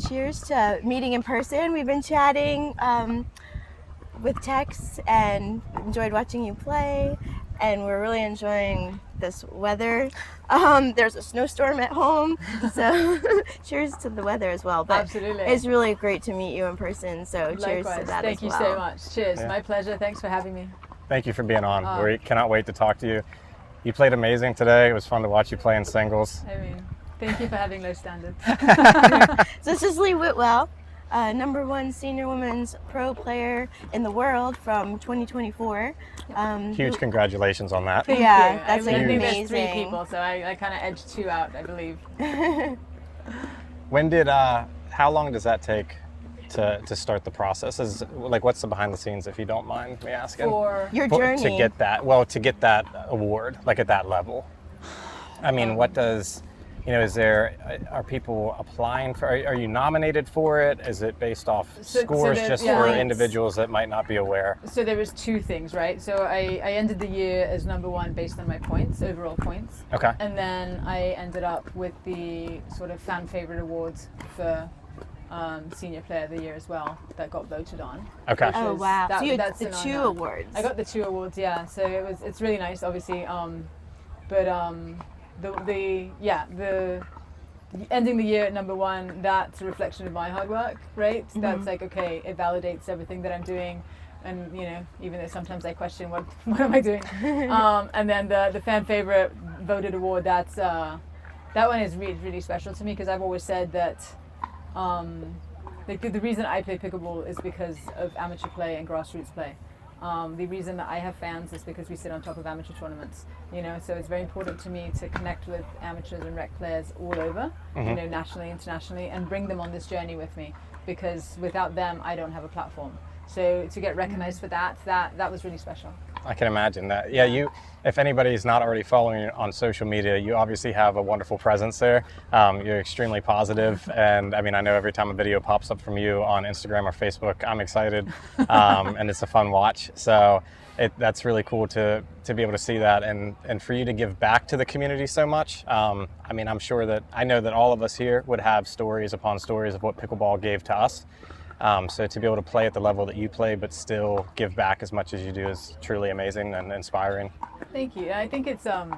cheers to meeting in person. We've been chatting with texts and enjoyed watching you play, and we're really enjoying this weather. There's a snowstorm at home, so cheers to the weather as well. But absolutely, it's really great to meet you in person, so cheers likewise. to that Thank as you well. so much. Cheers. Yeah. My pleasure. Thanks for having me. Thank you for being on. We cannot wait to talk to you. You played amazing today. It was fun to watch you play in singles. I mean, thank you for having low standards. So this is Whitwell, #1 senior women's pro player in the world from 2024. Huge congratulations on that. Thank Yeah, you. that's I think there's 3 amazing. people, so I kind of edged 2 out, I believe. How long does that take to start the process? What's the behind the scenes, if you don't mind me asking? For Your journey. To get that award, like at that level. I mean, what does, are people applying for, are you nominated for it? Is it based off scores just for points. individuals that might not be aware? So there was 2 things, right? So I ended the year as #1 based on my points, overall points. Okay. And then I ended up with the sort of fan favorite awards for senior player of the year as well that got voted on. Okay. which Oh was- wow! that- So you had that's the an 2 honor. awards. I got the 2 awards, yeah. So it's really nice, obviously. The ending the year at #1, that's a reflection of my hard work, right? Mm-hmm. That's like, okay, it validates everything that I'm doing, and even though sometimes I question what am I doing. And then the fan favorite voted award, that one is really, really special to me, because I've always said that the reason I play pickleball is because of amateur play and grassroots play. The reason that I have fans is because we sit on top of amateur tournaments, so it's very important to me to connect with amateurs and rec players all over, nationally, internationally, and bring them on this journey with me, because without them, I don't have a platform. So to get recognized for that was really special. I can imagine that. Yeah, if anybody's not already following you on social media, you obviously have a wonderful presence there. You're extremely positive, and I mean, I know every time a video pops up from you on Instagram or Facebook, I'm excited, and it's a fun watch. So that's really cool to be able to see that, and for you to give back to the community so much. I mean, I know that all of us here would have stories upon stories of what pickleball gave to us. So to be able to play at the level that you play, but still give back as much as you do, is truly amazing and inspiring. Thank you. I think it's and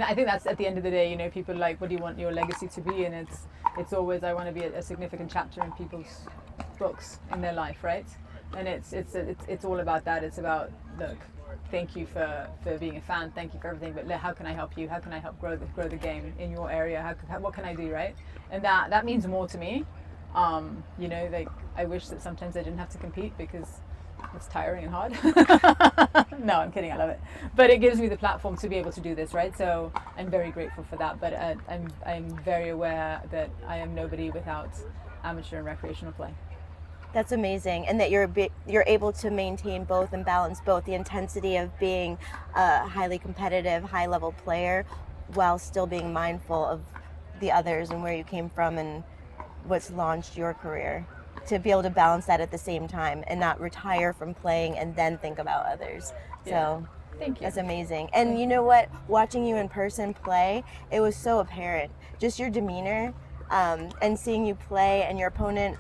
I think that's at the end of the day, people are like, what do you want your legacy to be? And it's always, I want to be a significant chapter in people's books in their life, right? And it's all about that. It's about, look, thank you for being a fan. Thank you for everything. But how can I help you? How can I help grow the game in your area? What can I do, right? And that means more to me. I wish that sometimes I didn't have to compete, because it's tiring and hard. No, I'm kidding, I love it. But it gives me the platform to be able to do this, right? So I'm very grateful for that. But I'm very aware that I am nobody without amateur and recreational play. That's amazing, and that you're able to maintain both and balance both the intensity of being a highly competitive, high-level player, while still being mindful of the others and where you came from and what's launched your career. To be able to balance that at the same time and not retire from playing and then think about others. Yeah. So Thank you. that's amazing. And you know what? Watching you in person play, it was so apparent. Just your demeanor, and seeing you play, and your opponent,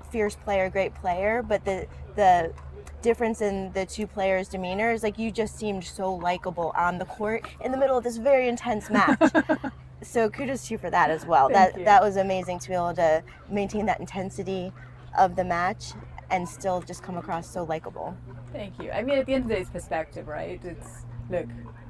fierce player, great player, but the difference in the 2 players' demeanor is like you just seemed so likable on the court in the middle of this very intense match. So kudos to you for that as well. Thank you. That was amazing to be able to maintain that intensity of the match and still just come across so likable. Thank you. I mean, at the end of the day, it's perspective, right? Look,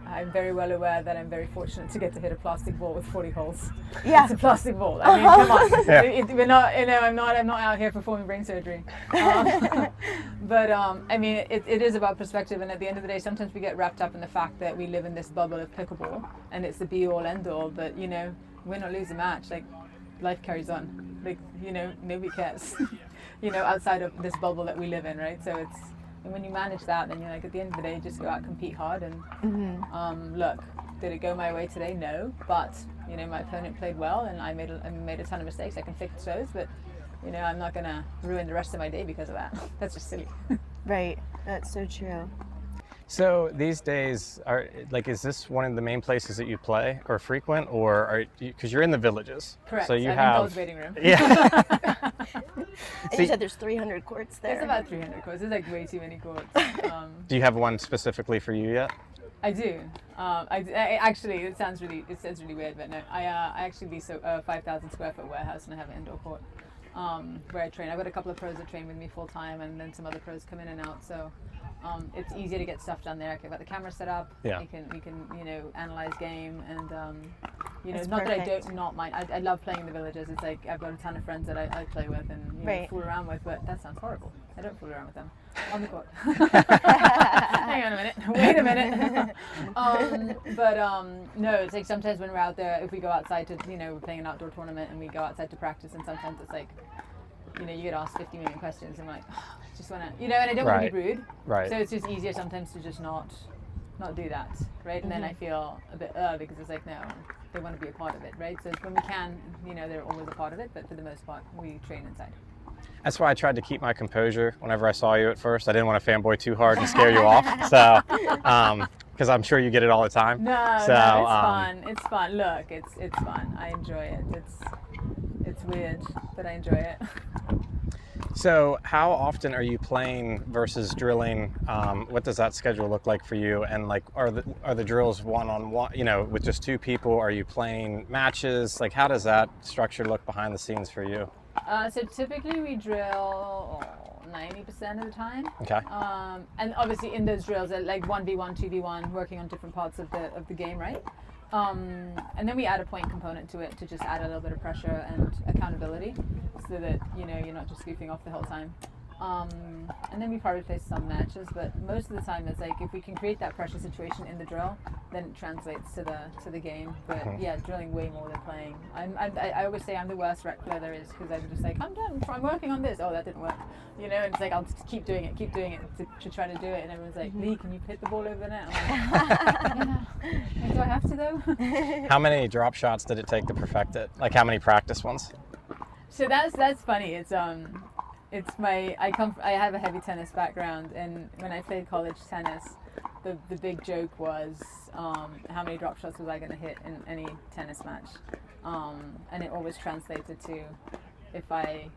I'm very well aware that I'm very fortunate to get to hit a plastic ball with 40 holes. Yeah. It's a plastic ball. I mean, come on. Yeah. We're not, I'm not out here performing brain surgery. But I mean, it is about perspective, and at the end of the day, sometimes we get wrapped up in the fact that we live in this bubble of pickleball, and it's the be-all, end-all, but, win or lose a match, like, life carries on. Like, nobody cares, outside of this bubble that we live in, right? So and when you manage that, then you're like, at the end of the day, just go out, compete hard, and look, did it go my way today? No, but my opponent played well, and I made a ton of mistakes. I can fix those, but I'm not gonna ruin the rest of my day because of that. That's just silly. Right. That's so true. So these days, is this one of the main places that you play or frequent, or because you're in the villages? Correct. So you I'm have in God's waiting room. Yeah. And you said there's 300 courts there. There's about 300 courts. There's like way too many courts. Do you have one specifically for you yet? I do. I actually, it sounds really weird, but no. I actually lease a 5,000 square foot warehouse, and I have an indoor court where I train. I've got a couple of pros that train with me full time, and then some other pros come in and out. So it's easier to get stuff done there. I've got the camera set up. Yeah. We can analyze game, and That's not that I perfect. don't not mind. I love playing in the villages. It's like I've got a ton of friends that I play with and Right. fool around with. But that sounds horrible. I don't fool around with them on the court. Hang on a minute. Wait a minute. No, it's like sometimes when we're out there, if we go outside to, we're playing an outdoor tournament and we go outside to practice, and sometimes it's like, you get asked 50 million questions and I'm like, I just want to, and I don't want to be rude. Right. So it's just easier sometimes to just not do that, right? And then I feel a bit because it's like, no, they want to be a part of it, right? So when we can, they're always a part of it, but for the most part, we train inside. That's why I tried to keep my composure whenever I saw you at first. I didn't want to fanboy too hard and scare you off. So, because I'm sure you get it all the time. No, it's fun. It's fun. Look, it's fun. I enjoy it. It's weird, but I enjoy it. So how often are you playing versus drilling? What does that schedule look like for you? And like, are the drills one-on-one, with just two people? Are you playing matches? Like, how does that structure look behind the scenes for you? So typically we drill 90% of the time. Okay. And obviously in those drills, like 1v1, 2v1, working on different parts of the game, right? And then we add a point component to it to just add a little bit of pressure and accountability, so that you're not just goofing off the whole time. And then we probably play some matches, but most of the time it's like if we can create that pressure situation in the drill, then it translates to the game. But yeah, drilling way more than playing. I always say I'm the worst rec player there is, because I'm just like, I'm done, I'm working on this. Oh, that didn't work, and it's like I'll just keep doing it to try to do it, and everyone's like, Lee, can you hit the ball over the net? I'm like, yeah. Do I have to though? How many drop shots did it take to perfect it? Like, how many practice ones? So that's funny. I have a heavy tennis background, and when I played college tennis, the big joke was how many drop shots was I going to hit in any tennis match, and it always translated to if I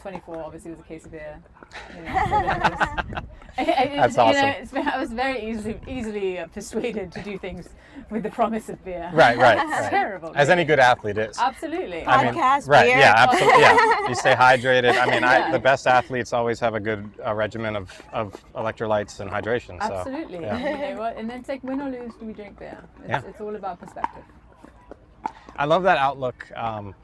24 obviously was a case of beer. That's awesome. I was very easily persuaded to do things with the promise of beer. Right. It's terrible. As any good athlete is. Absolutely. Podcast, right, beer. yeah, absolutely. Yeah. You stay hydrated. I mean, the best athletes always have a good regimen of electrolytes and hydration. So, Absolutely. yeah. And you know what? And then it's like, win or lose, we drink beer. It's all about perspective. I love that outlook.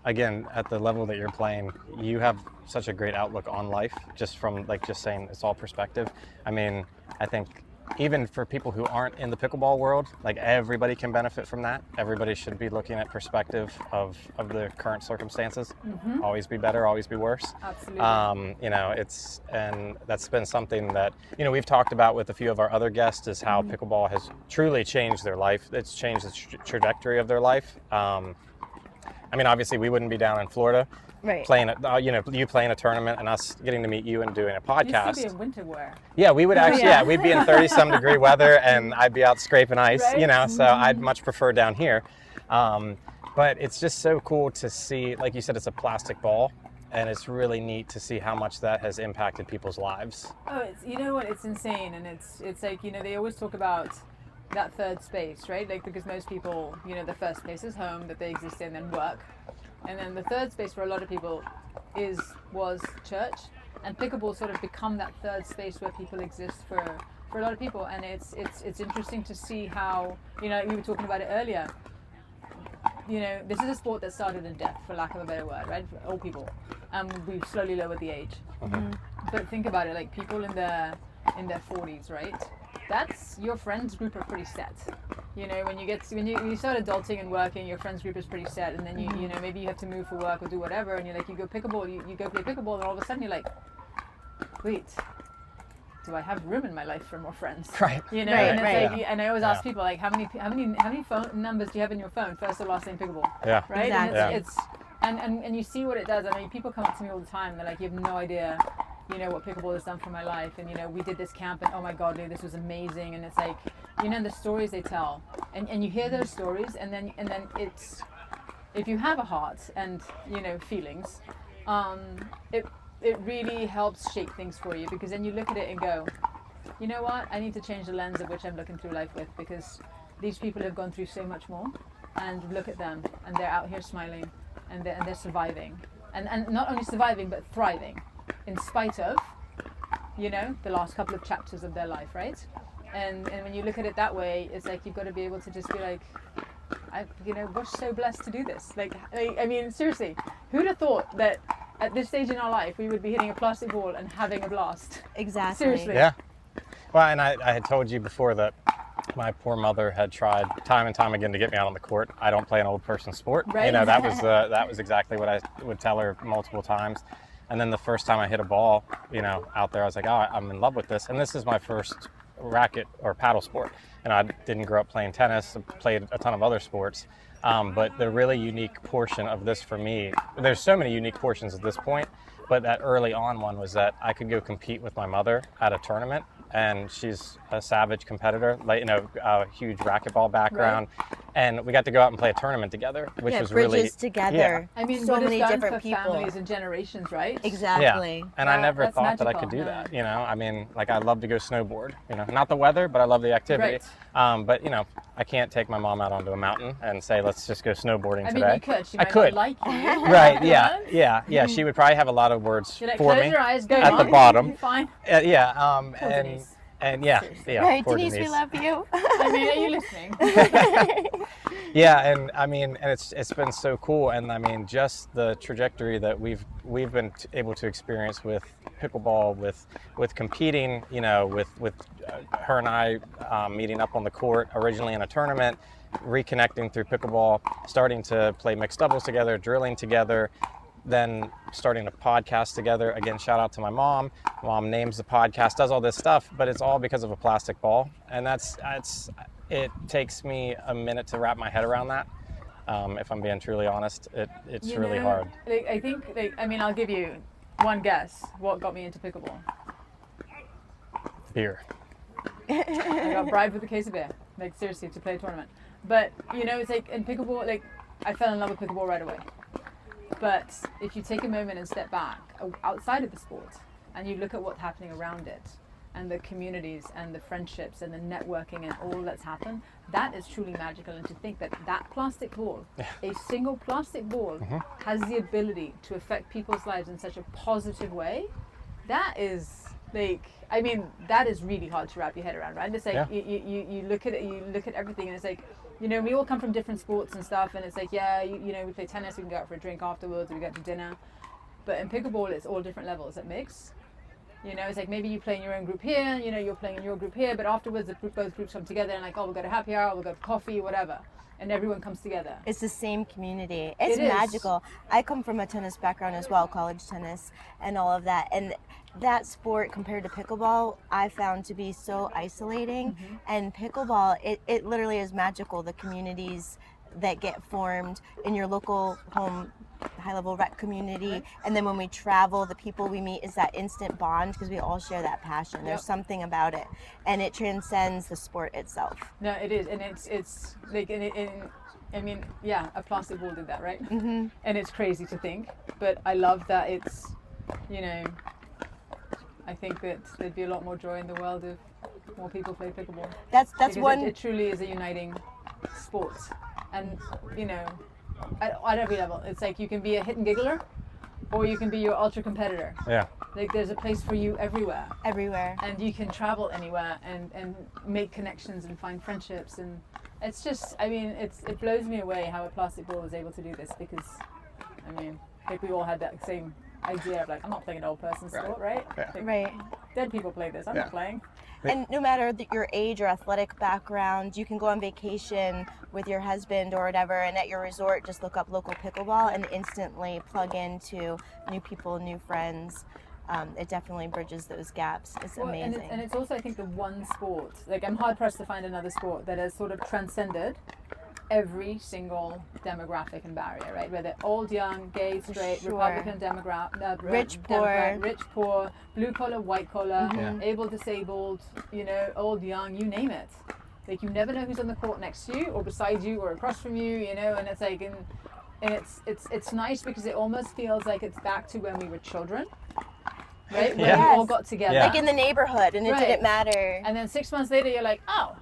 Again, at the level that you're playing, you have such a great outlook on life, just from just saying it's all perspective. I mean, I think even for people who aren't in the pickleball world, like, everybody can benefit from that. Everybody should be looking at perspective of the current circumstances. Always be better, always be worse. Absolutely. And that's been something that, we've talked about with a few of our other guests, is how pickleball has truly changed their life. It's changed the trajectory of their life. I mean, obviously we wouldn't be down in Florida playing, you playing a tournament and us getting to meet you and doing a podcast. Used to be in winter wear. Yeah, we would actually, we'd be in 30-some degree weather, and I'd be out scraping ice, Right? So I'd much prefer down here. But it's just so cool to see, like you said, it's a plastic ball, and it's really neat to see how much that has impacted people's lives. Oh, it's insane, and it's like, they always talk about that third space, right? Like, because most people, the first space is home that they exist in, then work. And then the third space for a lot of people was church, and pickleball sort of become that third space where people exist for a lot of people. And it's interesting to see how, we were talking about it earlier. This is a sport that started in death, for lack of a better word, right? For old people, and we've slowly lowered the age. But think about it, like people in their 40s, right? That's your friends group are pretty set. When you start adulting and working, your friends group is pretty set, and then you maybe you have to move for work or do whatever, and you go pickleball, you go play pickleball, and all of a sudden you're like, wait, do I have room in my life for more friends? Right. And and I always ask people, like, how many phone numbers do you have in your phone, first or last name pickleball? Yeah. Right. Exactly. And it's and you see what it does. I mean, people come up to me all the time. They're like, you have no idea, you know, what pickleball has done for my life, and you know, we did this camp, and oh my god, Lou, this was amazing. And it's like, you know, the stories they tell, and you hear those stories, and then it's, if you have a heart and, you know, feelings, it really helps shape things for you, because then you look at it and go, you know what, I need to change the lens of which I'm looking through life with, because these people have gone through so much more, and look at them, and they're out here smiling, and they're surviving, and not only surviving but thriving, in spite of, you know, the last couple of chapters of their life, right? And when you look at it that way, it's like you've got to be able to just be like, we're so blessed to do this. Like, I mean, seriously, who'd have thought that at this stage in our life we would be hitting a plastic ball and having a blast? Exactly. Seriously. Yeah. Well, and I had told you before that my poor mother had tried time and time again to get me out on the court. I don't play an old person sport. Right. You know, that was exactly what I would tell her multiple times. And then the first time I hit a ball, you know, out there, I was like, oh, I'm in love with this. And this is my first racket or paddle sport. And I didn't grow up playing tennis. I played a ton of other sports. But the really unique portion of this for me, there's so many unique portions at this point, but that early on one was that I could go compete with my mother at a tournament, and she's a savage competitor, like, you know, a huge racquetball background. Right. And we got to go out and play a tournament together, which was bridges really together. Yeah. I mean, so what many it's done different for people. families and generations, right? Exactly. Yeah. And I never that's thought that I magical. could do No. that. You know, I mean, like, I love to go snowboard. You know, not the weather, but I love the activity. Right. But you know, I can't take my mom out onto a mountain and say, let's just go snowboarding I today. mean, you could. She I might could. not like you. Right? Yeah. She would probably have a lot of words You're like, for close me your eyes, go at on. the bottom. You're fine. Yeah. Poor Denise. And yeah. Right, Poor Denise, we love you. I mean, are you listening? Yeah, and I mean, and it's been so cool, and I mean, just the trajectory that we've been able to experience with pickleball, with competing, you know, with her and I meeting up on the court originally in a tournament, reconnecting through pickleball, starting to play mixed doubles together, drilling together, then starting a podcast together. Again, shout out to my mom. Mom names the podcast, does all this stuff, but it's all because of a plastic ball, and it takes me a minute to wrap my head around that. If I'm being truly honest, it's really hard. Like, I think, I mean, I'll give you one guess. What got me into pickleball? Beer. I got bribed with a case of beer. Like, seriously, to play a tournament. But, you know, it's like, in pickleball, like, I fell in love with pickleball right away. But if you take a moment and step back outside of the sport, and you look at what's happening around it, and the communities and the friendships and the networking and all that's happened, that is truly magical. And to think that plastic ball, a single plastic ball, has the ability to affect people's lives in such a positive way, that is, like, I mean, that is really hard to wrap your head around, right? It's like, you look at it, you look at everything, and it's like, you know, we all come from different sports and stuff, and it's like, yeah, you know, we play tennis, we can go out for a drink afterwards, we go to dinner. But in pickleball, it's all different levels. It mix. You know, it's like, maybe you play in your own group here, you know, you're playing in your group here, but afterwards both groups come together and like, oh, we'll go to happy hour, we'll go for coffee, whatever. And everyone comes together. It's the same community. It's It is. magical. I come from a tennis background as well, college tennis and all of that. And that sport compared to pickleball, I found to be so isolating. And pickleball, it literally is magical. The communities that get formed in your local home high-level rec community, and then when we travel, the people we meet is that instant bond because we all share that passion. There's something about it, and it transcends the sport itself. No, it is, and it's like, I mean, yeah, a plastic ball did that, right? And it's crazy to think, but I love that it's, you know, I think that there'd be a lot more joy in the world if more people play pickleball. That's Because one. It truly is a uniting sport, and you know, at every level, it's like you can be a hit and giggler, or you can be your ultra competitor. Yeah. Like, there's a place for you everywhere. Everywhere. And you can travel anywhere and make connections and find friendships, and it's just, I mean, it blows me away how a plastic ball is able to do this, because I mean, like, we all had that same idea of like, I'm not playing an old person sport, right? Yeah. Like, Right. dead people play this. I'm not playing. And no matter your age or athletic background, you can go on vacation with your husband or whatever, and at your resort, just look up local pickleball and instantly plug into new people, new friends. It definitely bridges those gaps. It's amazing. And it's also, I think, the one sport, like, I'm hard pressed to find another sport that has sort of transcended every single demographic and barrier, right? Whether old, young, gay, straight, Sure. Republican, Rich, Democrat, poor. rich, poor, blue collar, white collar, Yeah. able, disabled, old, young, you name it. Like, you never know who's on the court next to you or beside you or across from you, and it's like, and it's nice because it almost feels like it's back to when we were children, right? When Yeah. we all got together. Yeah. Like in the neighborhood, and it Right. didn't matter. And then 6 months later, you're like, oh,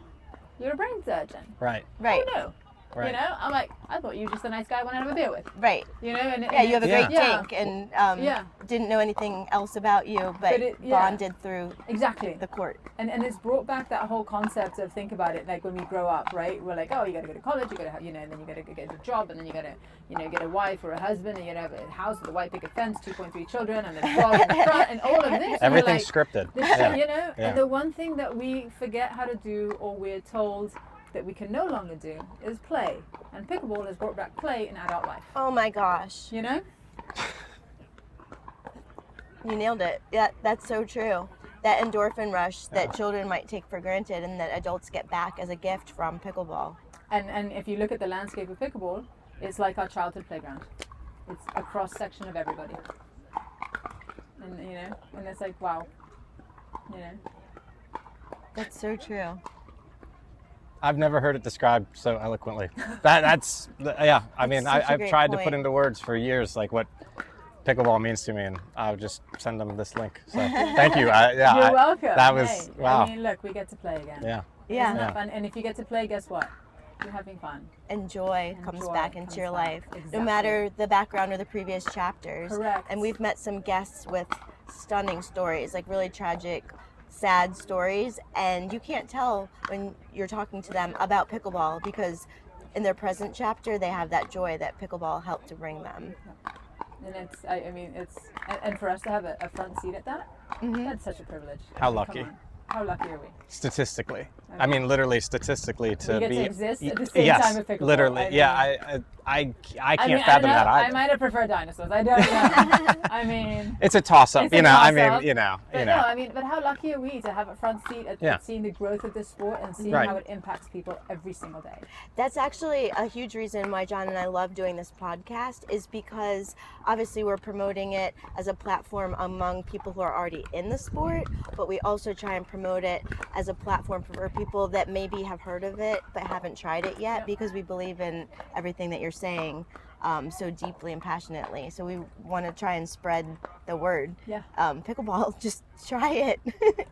you're a brain surgeon. Right. Right. Oh, no. Right. I'm like, I thought you were just a nice guy I want to have a beer with. Right. And Yeah, you have a great Yeah. tank, and Yeah. didn't know anything else about you, but yeah. bonded through Exactly. the court. And it's brought back that whole concept of, think about it, like when we grow up, right? We're like, oh, you got to go to college, you got to have, and then you got to get a job, and then you got to, get a wife or a husband, and you got to have a house with a white picket fence, 2.3 children, and a dog in the front, and all of this. And Everything's you're like, scripted. this Yeah. shit, Yeah. And the one thing that we forget how to do, or we're told that we can no longer do, is play. And pickleball has brought back play in adult life. Oh my gosh, You know? you nailed it. Yeah, that's so true. That endorphin rush that children might take for granted, and that adults get back as a gift from pickleball. And if you look at the landscape of pickleball, it's like our childhood playground. It's a cross section of everybody. And and it's like, wow. That's so true. I've never heard it described so eloquently. That's yeah. I mean, such a I've great tried to point. put into words for years like what pickleball means to me, and I'll just send them this link. So thank you. You're welcome. That was Hey, wow. I mean, look, we get to play again. Yeah. Yeah. Isn't that fun? And if you get to play, guess what? You're having fun. And joy comes joy back into comes your back. life, Exactly. no matter the background or the previous chapters. Correct. And we've met some guests with stunning stories, like really tragic, sad stories, and you can't tell when you're talking to them about pickleball because in their present chapter they have that joy that pickleball helped to bring them. And and for us to have a front seat at that, that's such a privilege. How I mean, lucky. come on. How lucky are we? Statistically, I mean, literally statistically to We get be to exist at the same yes, time with pickleball. literally. I mean- Yeah, I can't I fathom don't know. that I either. might have preferred dinosaurs. I don't know. I mean, It's a toss up, It's a I toss-up. mean, but no, I mean, but how lucky are we to have a front seat Yeah. at seeing the growth of this sport and seeing Right. how it impacts people every single day. That's actually a huge reason why John and I love doing this podcast, is because obviously we're promoting it as a platform among people who are already in the sport, but we also try and promote it as a platform for people that maybe have heard of it but haven't tried it yet, Yep. because we believe in everything that you're saying so deeply and passionately. So we want to try and spread the word. Yeah. Pickleball, just try it.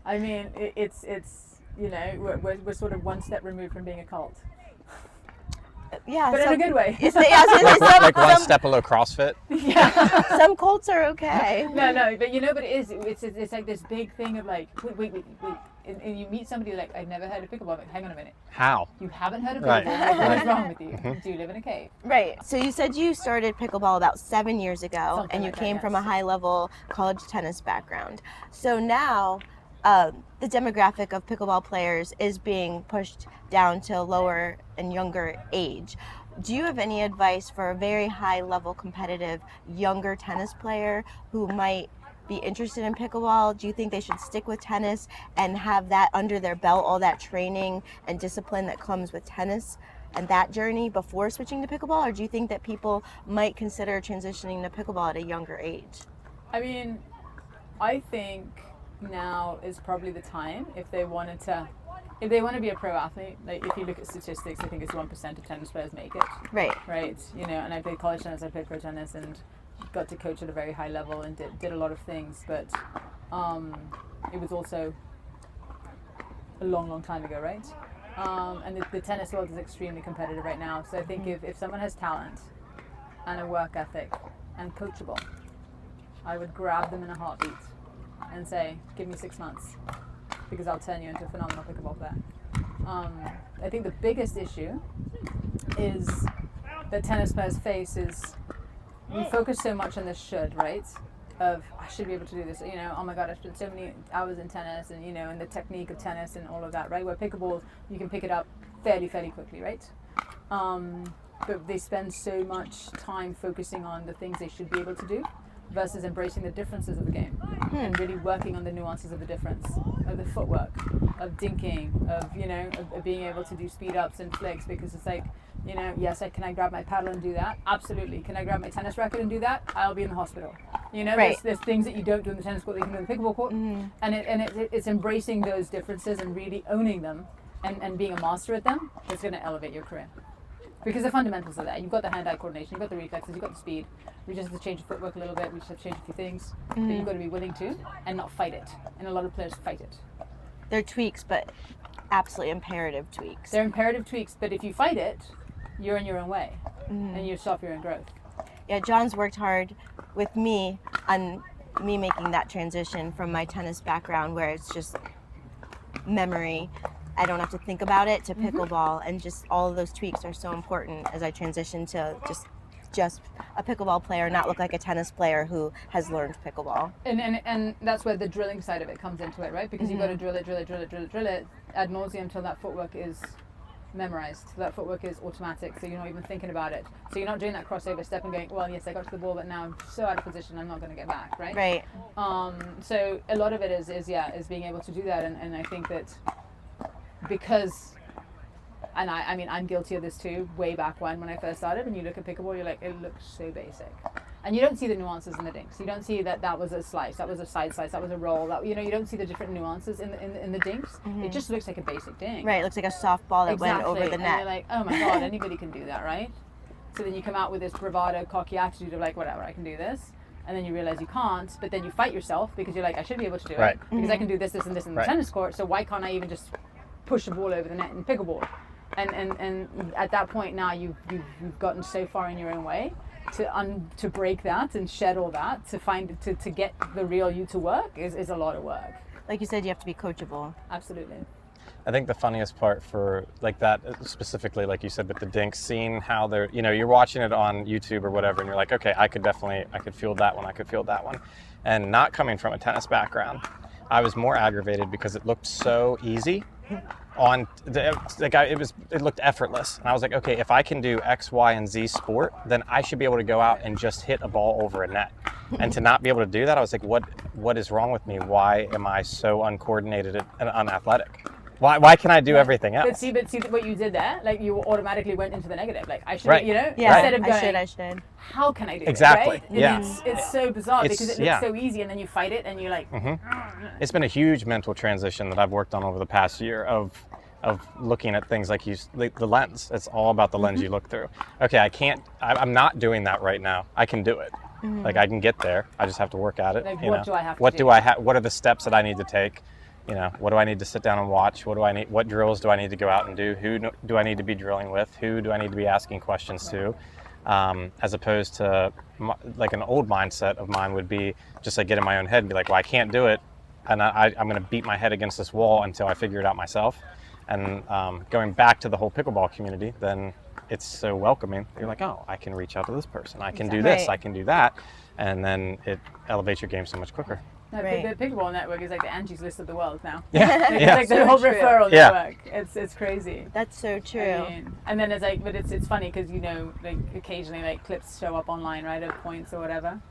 I mean, it's we're sort of one step removed from being a cult, Yeah, but in a good way. Yeah, I was gonna say like one some, step below CrossFit. Yeah. some cults are okay. No, but but it's like this big thing of like, wait. And you meet somebody like, I've never heard of pickleball. Like, hang on a minute. How? You haven't heard of Right. pickleball. Like, what is Right. wrong with you? Do you live in a cave? Right. So you said you started pickleball about 7 years ago, Something and you like that, came from a yes. high-level college tennis background. So now the demographic of pickleball players is being pushed down to a lower and younger age. Do you have any advice for a very high-level competitive younger tennis player who might be interested in pickleball? Do you think they should stick with tennis and have that under their belt, all that training and discipline that comes with tennis and that journey before switching to pickleball? Or do you think that people might consider transitioning to pickleball at a younger age? I mean, I think now is probably the time if they want to be a pro athlete. Like, if you look at statistics, I think it's 1% of tennis players make it. Right. Right. And I played college tennis, I played pro tennis, and got to coach at a very high level and did a lot of things. But it was also a long time ago, right? And the tennis world is extremely competitive right now. So I think if someone has talent and a work ethic and coachable, I would grab them in a heartbeat and say, give me 6 months, because I'll turn you into a phenomenal pickleball player. I think the biggest issue is that tennis players face is we focus so much on this should, right? Of, I should be able to do this, oh my God, I spent so many hours in tennis and, and the technique of tennis and all of that, right? Where pickleball, you can pick it up fairly quickly, right? But they spend so much time focusing on the things they should be able to do versus embracing the differences of the game and really working on the nuances of the difference, of the footwork, of dinking, of being able to do speed ups and flicks, because it's like, yes, can I grab my paddle and do that? Absolutely. Can I grab my tennis racket and do that? I'll be in the hospital. Right. There's things that you don't do in the tennis court that you can do in the pickleball court, and it's embracing those differences and really owning them and being a master at them that's going to elevate your career. Because the fundamentals are there. You've got the hand-eye coordination, you've got the reflexes, you've got the speed. We just have to change the footwork a little bit. We just have to change a few things. But you've got to be willing to and not fight it. And a lot of players fight it. They're tweaks, but absolutely imperative tweaks. They're imperative tweaks, but if you fight it, you're in your own way. And you stop your own growth. Yeah, John's worked hard with me on me making that transition from my tennis background where it's just memory. I don't have to think about it, to pickleball, and just all of those tweaks are so important as I transition to just a pickleball player, not look like a tennis player who has learned pickleball. And that's where the drilling side of it comes into it, right? Because you've got to drill it ad nauseum until that footwork is memorized. So that footwork is automatic, so you're not even thinking about it. So you're not doing that crossover step and going, well, yes, I got to the ball, but now I'm so out of position, I'm not going to get back, right? Right. So a lot of it is being able to do that, and I think that because, and I mean, I'm guilty of this too, way back when I first started, when you look at pickleball, you're like, it looks so basic. And you don't see the nuances in the dinks. You don't see that was a slice, that was a side slice, that was a roll. That, you don't see the different nuances in the dinks. It just looks like a basic dink. Right, it looks like a softball that went over the And net. you're like, oh my God, anybody can do that, right? So then you come out with this bravado, cocky attitude of like, whatever, I can do this. And then you realize you can't, but then you fight yourself because you're like, I should be able to do it. Because I can do this, and this in the tennis court, so why can't I even just push the ball over the net in pickleball? And at that point now you've gotten so far in your own way to break that and shed all that to get the real you to work is a lot of work. Like you said, you have to be coachable. Absolutely. I think the funniest part for like that specifically, like you said, with the dinks, seeing how they're, you're watching it on YouTube or whatever, and you're like, okay, I could field that one, and not coming from a tennis background, I was more aggravated because it looked so easy. It looked effortless, and I was like, okay, if I can do X, Y, and Z sport, then I should be able to go out and just hit a ball over a net. And to not be able to do that, I was like, what is wrong with me? Why am I so uncoordinated and unathletic? Why can I do everything else? But see what you did there, like you automatically went into the negative. Like I should, Right. Yeah, instead of going, I should. how can I do Exactly. it? Right? Yeah. And it's so bizarre because it looks so easy, and then you fight it, and you're like, It's been a huge mental transition that I've worked on over the past year of looking at things like the lens. It's all about the lens you look through. Okay, I'm not doing that right now. I can do it. Like I can get there. I just have to work at it. Like, what do I have to What do? do I have? What are the steps that I need to take? What do I need to sit down and watch? What drills do I need to go out and do? Who do I need to be drilling with? Who do I need to be asking questions to? As opposed to like an old mindset of mine would be just like get in my own head and be like, well, I can't do it. And I'm going to beat my head against this wall until I figure it out myself. And going back to the whole pickleball community, then it's so welcoming. You're like, oh, I can reach out to this person. I can do this. I can do that. And then it elevates your game so much quicker. No, the Pickleball network is like the Angie's List of the world now. Yeah. It's like the whole referral network. It's crazy. That's so true. I mean, and then it's like, but it's funny because like occasionally like clips show up online, right, of points or whatever,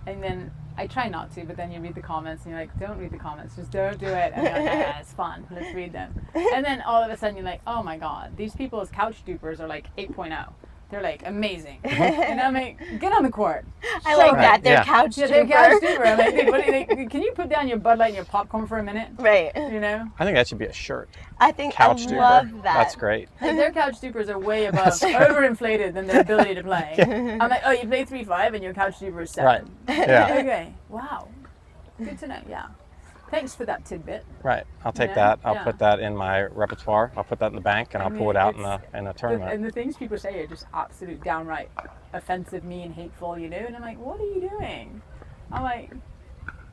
and then I try not to, but then you read the comments and you're like, don't read the comments, just don't do it. And you're like, yeah, it's fun, let's read them. And then all of a sudden you're like, oh my God, these people's couch dupers are like 8.0. They're like amazing. And I'm like, get on the court. I like that. They're couch Yeah, duper. they're couch duper. I'm like, dude, what do you think? Can you put down your Bud Light and your popcorn for a minute? Right. I think that should be a shirt. I think Couch I duper. love that. That's great. Like their couch dupers are way above, overinflated than their ability to play. I'm like, oh, you play 3-5 and your couch duper is 7. Right. Yeah. Okay. Wow. Good to know. Yeah. Thanks for that tidbit. Right. I'll take Yeah, that. I'll yeah. put that in my repertoire. I'll put that in the bank, and I'll pull it out in a tournament. And the things people say are just absolute downright offensive, mean, hateful, And I'm like, what are you doing? I'm like,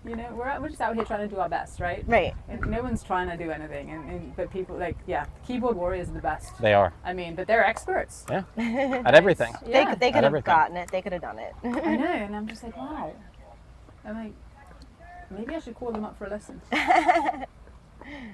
we're just out here trying to do our best, right? Right. And no one's trying to do anything. But people keyboard warriors are the best. They are. I mean, but they're experts. Yeah. At everything. Yeah. They could have everything. gotten it. They could have done it. I know, and I'm just like, wow. I'm like, maybe I should call them up for a lesson.